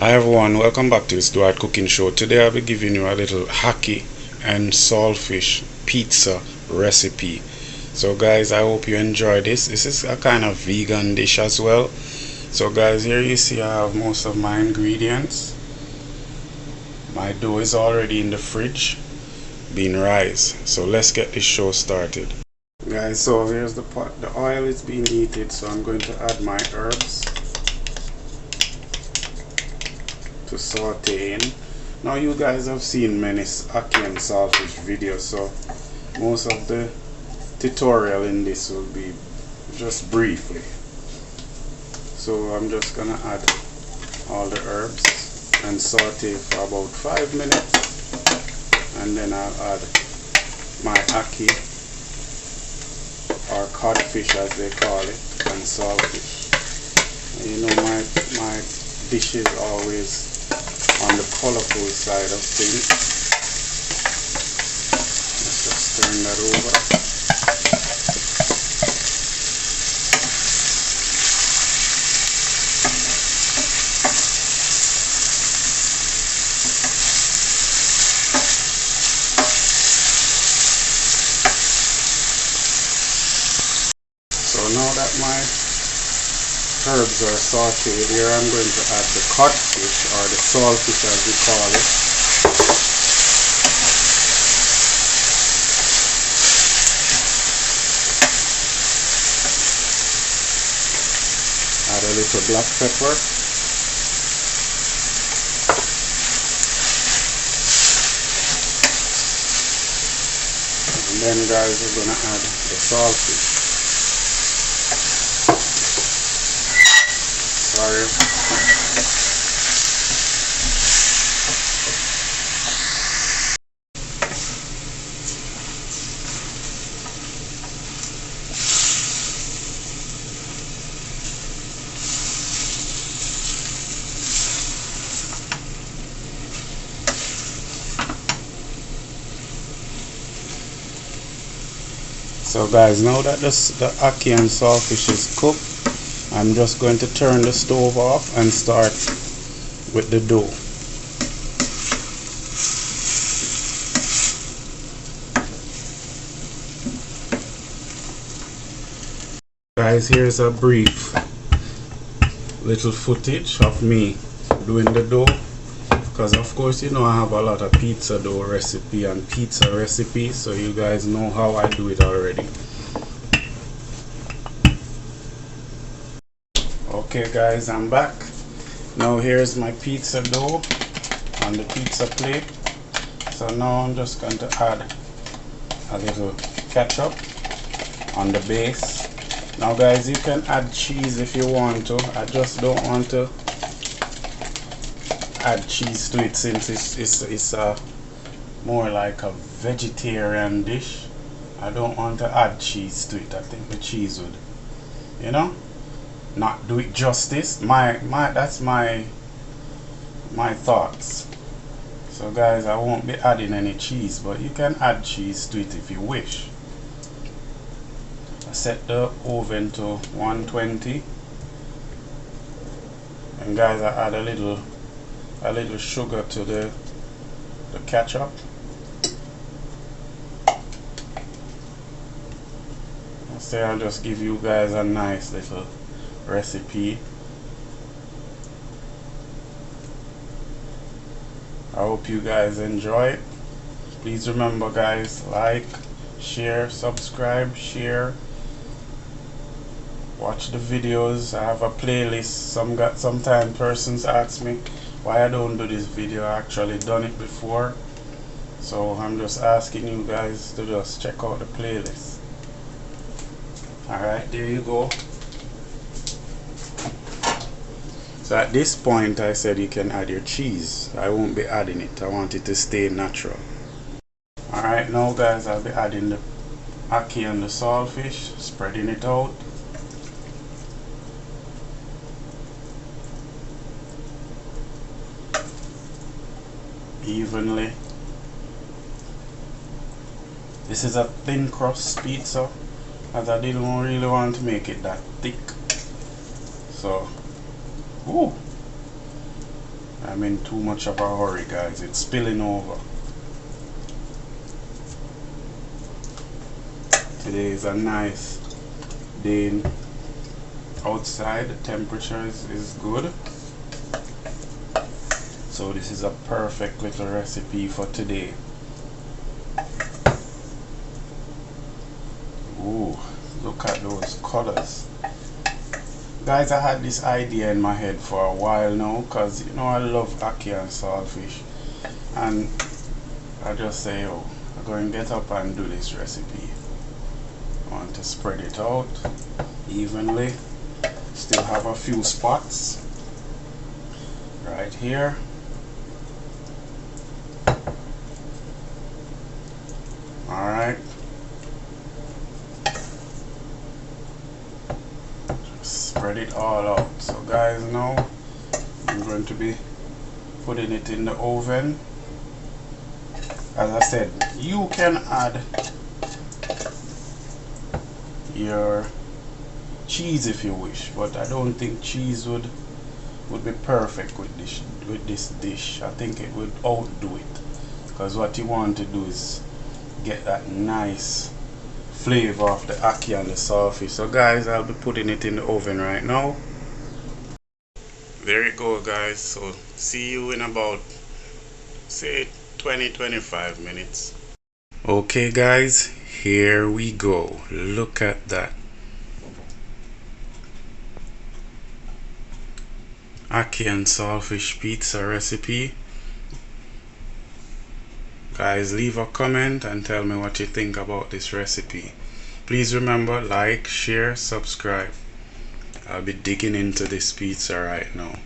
Hi everyone, welcome back to this Dwight cooking show. Today I'll be giving you a little ackee and saltfish pizza recipe. So guys, I hope you enjoy this. This is a kind of vegan dish as well. So guys, here you see I have most of my ingredients. My dough is already in the fridge being raised. So let's get this show started. Guys, so here's the pot. The oil is being heated, so I'm going to add my herbs to saute in. Now you guys have seen many ackee and saltfish videos, so most of the tutorial in this will be just briefly. So I'm just gonna add all the herbs and saute for about 5 minutes, and then I'll add my ackee or codfish as they call it, and saltfish. And you know my dish is always on the colorful side of things. Let's just turn that over. So now that my herbs are sauteed, here I'm going to add the codfish or the saltfish as we call it. Add a little black pepper. And then guys, we're going to add the saltfish. Sorry. So guys, now that the ackee and saltfish is cooked, I'm just going to turn the stove off and start with the dough. Guys, here's a brief little footage of me doing the dough, because of course you know I have a lot of pizza dough recipe and pizza recipes, so you guys know how I do it already. Okay guys, I'm back. Now here's my pizza dough on the pizza plate. So now I'm just going to add a little ketchup on the base. Now guys, you can add cheese if you want to. I just don't want to add cheese to it since it's more like a vegetarian dish. I don't want to add cheese to it. I think the cheese would, you know, not do it justice. That's my thoughts. So guys, I won't be adding any cheese, but you can add cheese to it if you wish. I set the oven to 120, and guys, I add a little sugar to the ketchup. So I'll just give you guys a nice little recipe. I hope you guys enjoy it. Please remember guys, like, share, subscribe, share, watch the videos. I have a playlist. Sometimes persons ask me why I don't do this video. I actually done it before, so I'm just asking you guys to just check out the playlist. Alright, there you go. So at this point I said you can add your cheese. I won't be adding it. I want it to stay natural. Alright, now guys, I'll be adding the ackee and the saltfish, spreading it out. Evenly. This is a thin crust pizza, as I didn't really want to make it that thick. So, ooh, I'm in too much of a hurry, guys. It's spilling over. Today is a nice day outside. The temperature is good. So this is a perfect little recipe for today. Ooh, look at those colors. Guys, I had this idea in my head for a while now, because you know I love ackee and saltfish, and I just say, oh, I'm going to get up and do this recipe. I want to spread it out evenly. Still have a few spots right here. Alright, spread it all out. So guys, now I'm going to be putting it in the oven. As I said, you can add your cheese if you wish, but I don't think cheese would be perfect with this dish. I think it would outdo it, because what you want to do is get that nice flavor of the ackee and the saltfish. So guys, I'll be putting it in the oven right now. There you go, guys. So see you in about, say, 20-25 minutes. Okay guys, here we go. Look at that. Ackee and saltfish pizza recipe. Guys, leave a comment and tell me what you think about this recipe. Please remember, like, share, subscribe. I'll be digging into this pizza right now.